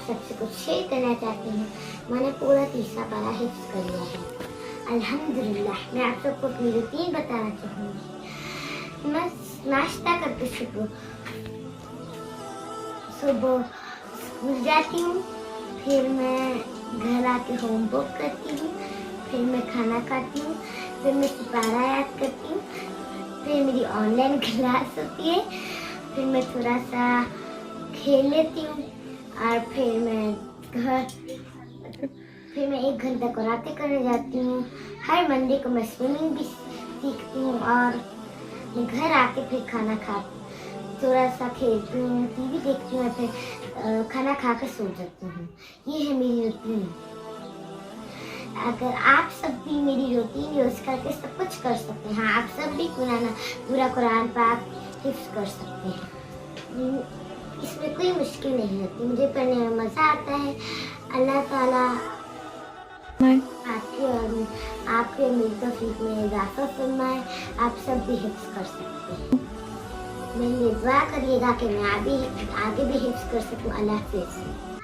सबसे कुछ शेयर करना चाहती हूँ। मैंने पूरा तीसरा पारा हिफ्ज़ कर लिया है अल्हम्दुलिल्लाह। मैं आप सबको अपनी रूटीन बताना चाहूँगी। मैं नाश्ता करके सुबह स्कूल जाती हूँ, फिर मैं घर आके होमवर्क करती हूँ, फिर मैं खाना खाती हूँ, फिर मैं सिपारा याद करती हूँ, फिर मेरी ऑनलाइन क्लास होती है, फिर मैं थोड़ा सा खेल लेती हूँ और फिर मैं 1 घंटा कराटे करने जाती हूँ। हर मंडे को मैं स्विमिंग भी सीखती हूँ और मैं घर आके फिर खाना खा थोड़ा सा खेलती हूँ, टीवी देखती हूँ, फिर खाना खा कर सो जाती हूँ। ये है मेरी रूटीन। अगर आप सब भी मेरी रूटीन यूज़ करके सब कुछ कर सकते हैं। हाँ, आप सब भी पूरा कुरान पाक हिफ्ज़ कर सकते हैं। इसमें कोई मुश्किल नहीं होती, मुझे पढ़ने में मज़ा आता है। अल्लाह ताला आपके और मेरी तौफीक में इजाफ़ा फरमाए। आप सब भी हिफ्ज़ कर सकते हैं। मेरे लिए दुआ करिएगा कि मैं आगे भी हिफ्ज़ कर सकूँ। अल्लाह हाफ़िज़।